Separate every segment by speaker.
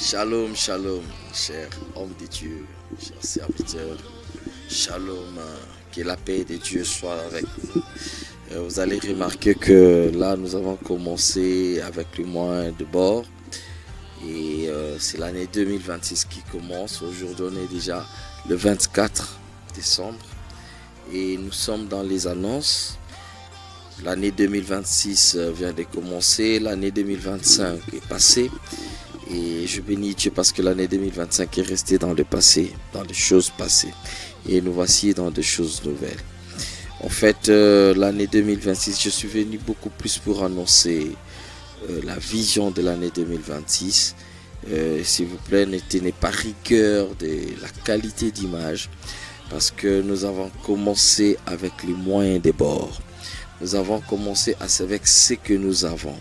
Speaker 1: Shalom, shalom, cher homme de Dieu, cher serviteur. Shalom, que la paix de Dieu soit avec vous. Vous allez remarquer que là, nous avons commencé avec le mois de bord. Et c'est l'année 2026 qui commence. Aujourd'hui, on est déjà le 24 décembre. Et nous sommes dans les annonces. L'année 2026 vient de commencer. L'année 2025 est passée. Et je bénis Dieu parce que l'année 2025 est restée dans le passé, dans les choses passées. Et nous voici dans des choses nouvelles. En fait, l'année 2026, je suis venu beaucoup plus pour annoncer la vision de l'année 2026. S'il vous plaît, ne tenez pas rigueur de la qualité d'image parce que nous avons commencé avec les moyens des bords. Nous avons commencé avec ce que nous avons.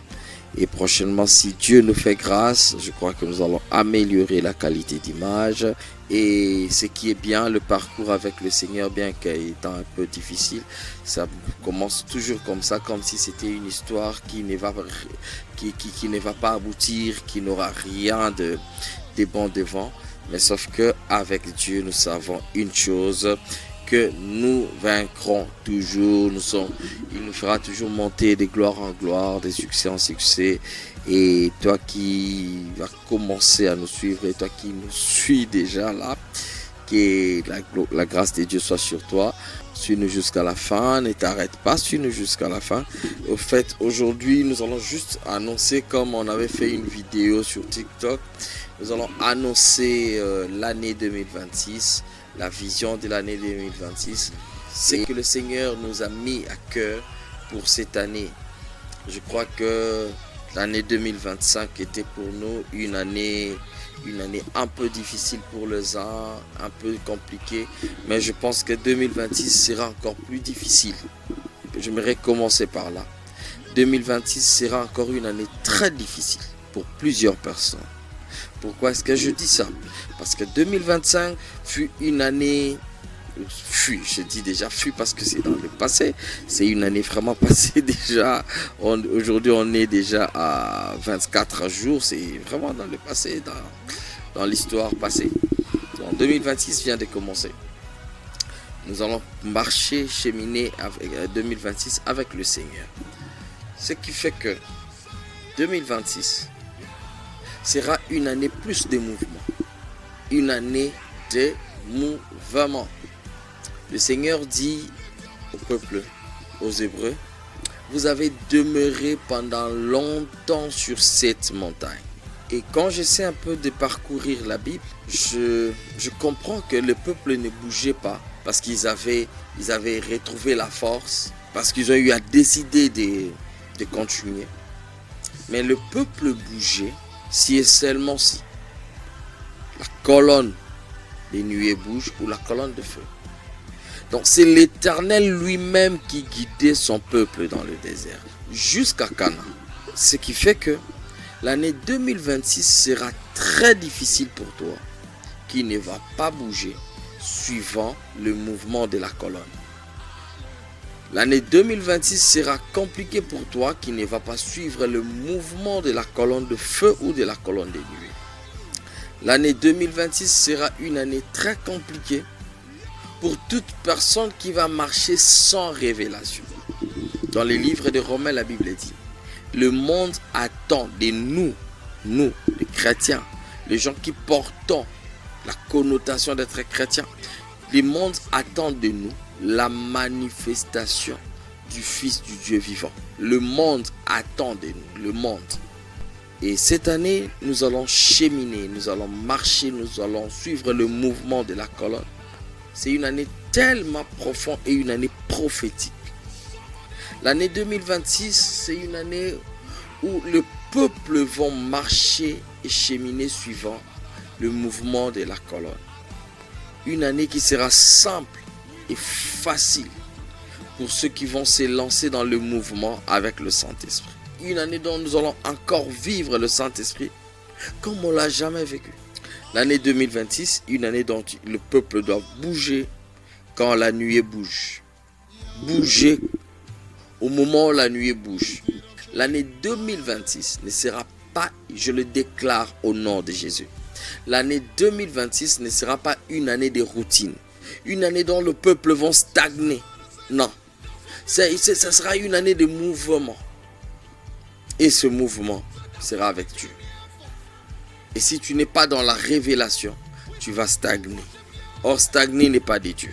Speaker 1: Et prochainement, si Dieu nous fait grâce, je crois que nous allons améliorer la qualité d'image. Et ce qui est bien, le parcours avec le Seigneur, bien qu'étant un peu difficile, ça commence toujours comme ça, comme si c'était une histoire qui ne va pas aboutir, qui n'aura rien de bon devant. Mais sauf que avec Dieu, nous savons une chose, que nous vaincrons toujours. Il nous fera toujours monter de gloire en gloire, de succès en succès. Et toi qui vas commencer à nous suivre, et toi qui nous suis déjà là, que la grâce de Dieu soit sur toi. Suis-nous jusqu'à la fin, ne t'arrête pas, suis-nous jusqu'à la fin. Au fait, aujourd'hui, nous allons juste annoncer, comme on avait fait une vidéo sur TikTok, nous allons annoncer l'année 2026, la vision de l'année 2026. C'est que le Seigneur nous a mis à cœur pour cette année. Je crois que l'année 2025 était pour nous une année un peu difficile pour les uns, un peu compliquée, mais je pense que 2026 sera encore plus difficile. J'aimerais commencer par là. 2026 sera encore une année très difficile pour plusieurs personnes. Pourquoi est-ce que je dis ça? Parce que 2025 fut une année... je dis déjà fut parce que c'est dans le passé. C'est une année vraiment passée déjà. Aujourd'hui, on est déjà à 24 jours. C'est vraiment dans le passé, dans l'histoire passée. Donc, 2026 vient de commencer. Nous allons marcher, cheminer avec 2026 avec le Seigneur. Ce qui fait que 2026 sera une année plus de mouvement. Une année de mouvement. Le Seigneur dit au peuple, aux Hébreux, vous avez demeuré pendant longtemps sur cette montagne. Et quand j'essaie un peu de parcourir la Bible, je comprends que le peuple ne bougeait pas parce qu'ils avaient retrouvé la force, parce qu'ils ont eu à décider de continuer. Mais le peuple bougeait si et seulement si la colonne des nuées bouge ou la colonne de feu. Donc c'est l'Éternel lui-même qui guidait son peuple dans le désert jusqu'à Canaan. Ce qui fait que l'année 2026 sera très difficile pour toi qui ne va pas bouger suivant le mouvement de la colonne. L'année 2026 sera compliquée pour toi qui ne va pas suivre le mouvement de la colonne de feu ou de la colonne des nuées. L'année 2026 sera une année très compliquée pour toute personne qui va marcher sans révélation. Dans les livres de Romains, la Bible dit, le monde attend de nous, les chrétiens, les gens qui portons la connotation d'être chrétiens, le monde attend de nous la manifestation du Fils du Dieu vivant. Le monde attend de nous, le monde. Et cette année, nous allons cheminer, nous allons marcher, nous allons suivre le mouvement de la colonne. C'est une année tellement profonde et une année prophétique. L'année 2026, c'est une année où le peuple va marcher et cheminer suivant le mouvement de la colonne. Une année qui sera simple et facile pour ceux qui vont se lancer dans le mouvement avec le Saint-Esprit. Une année dont nous allons encore vivre le Saint-Esprit comme on ne l'a jamais vécu. L'année 2026, une année dont le peuple doit bouger quand la nuée bouge. Bouger au moment où la nuée bouge. L'année 2026 ne sera pas, je le déclare au nom de Jésus. L'année 2026 ne sera pas une année de routine, une année dont le peuple va stagner. Non, ça sera une année de mouvement. Et ce mouvement sera avec Dieu. Et si tu n'es pas dans la révélation, tu vas stagner. Or, stagner n'est pas de Dieu.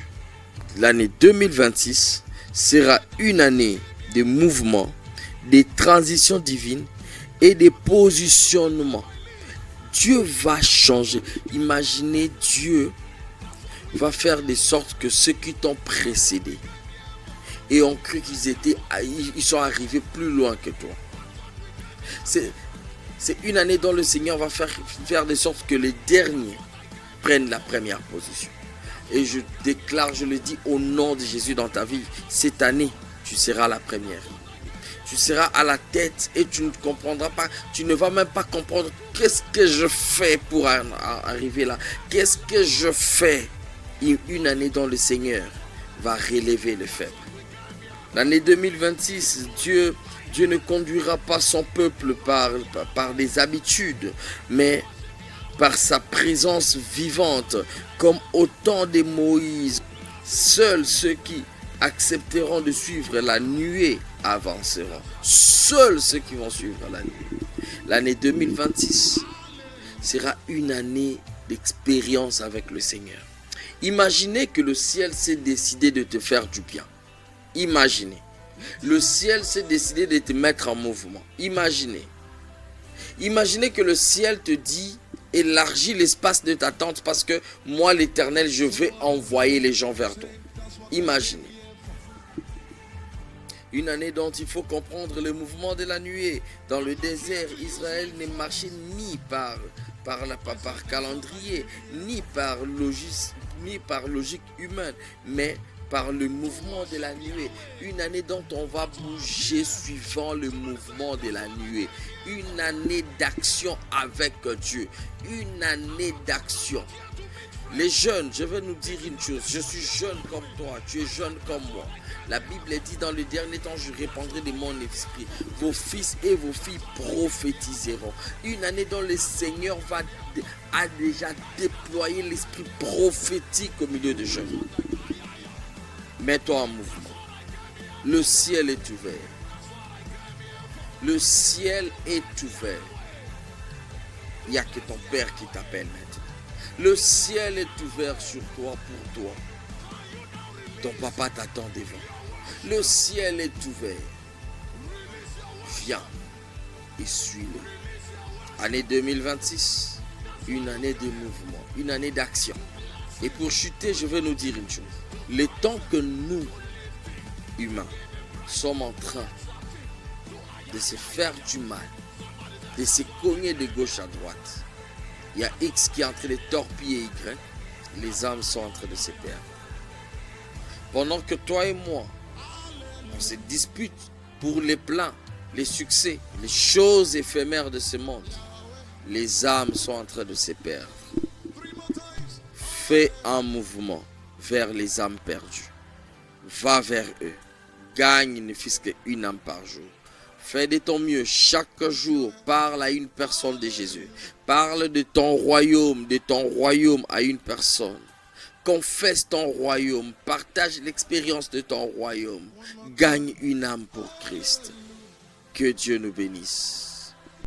Speaker 1: L'année 2026 sera une année de mouvement, de transitions divines et de positionnement. Dieu va changer. Imaginez, Dieu va faire de sorte que ceux qui t'ont précédé et ont cru ils sont arrivés plus loin que toi. C'est une année dont le Seigneur va faire de sorte que les derniers prennent la première position. Et je déclare, je le dis au nom de Jésus dans ta vie, cette année, tu seras la première. Tu seras à la tête et tu ne comprendras pas, tu ne vas même pas comprendre qu'est-ce que je fais pour arriver là. Qu'est-ce que je fais? Une année dont le Seigneur va relever le faible. L'année 2026, Dieu ne conduira pas son peuple par des habitudes, mais par sa présence vivante, comme au temps de Moïse. Seuls ceux qui accepteront de suivre la nuée avanceront. Seuls ceux qui vont suivre la nuée. L'année 2026 sera une année d'expérience avec le Seigneur. Imaginez que le ciel s'est décidé de te faire du bien. Imaginez. Le ciel s'est décidé de te mettre en mouvement. Imaginez. Imaginez que le ciel te dit: élargis l'espace de ta tente parce que moi, l'Éternel, je vais envoyer les gens vers toi. Imaginez. Une année dont il faut comprendre le mouvement de la nuée. Dans le désert, Israël ne marchait ni par calendrier, ni par logique humaine, mais par le mouvement de la nuée. Une année dont on va bouger suivant le mouvement de la nuée. Une année d'action avec Dieu. Une année d'action. Les jeunes, je vais nous dire une chose. Je suis jeune comme toi, tu es jeune comme moi. La Bible dit: dans le dernier temps, je répandrai de mon esprit. Vos fils et vos filles prophétiseront. Une année dont le Seigneur a déjà déployé l'esprit prophétique au milieu des jeunes. Mets-toi en mouvement. Le ciel est ouvert. Le ciel est ouvert. Il n'y a que ton Père qui t'appelle maintenant. Le ciel est ouvert sur toi, pour toi. Ton papa t'attend devant. Le ciel est ouvert. Viens et suis-le. Année 2026, une année de mouvement, une année d'action. Et pour chuter, je vais nous dire une chose. Le temps que nous, humains, sommes en train de se faire du mal, de se cogner de gauche à droite, il y a X qui est en train de torpiller Y, les âmes sont en train de se perdre. Pendant que toi et moi, on se dispute pour les plans, les succès, les choses éphémères de ce monde, les âmes sont en train de se perdre. Fais un mouvement vers les âmes perdues. Va vers eux. Gagne ne fût-ce qu'une âme par jour. Fais de ton mieux chaque jour. Parle à une personne de Jésus. Parle de ton royaume à une personne. Confesse ton royaume. Partage l'expérience de ton royaume. Gagne une âme pour Christ. Que Dieu nous bénisse.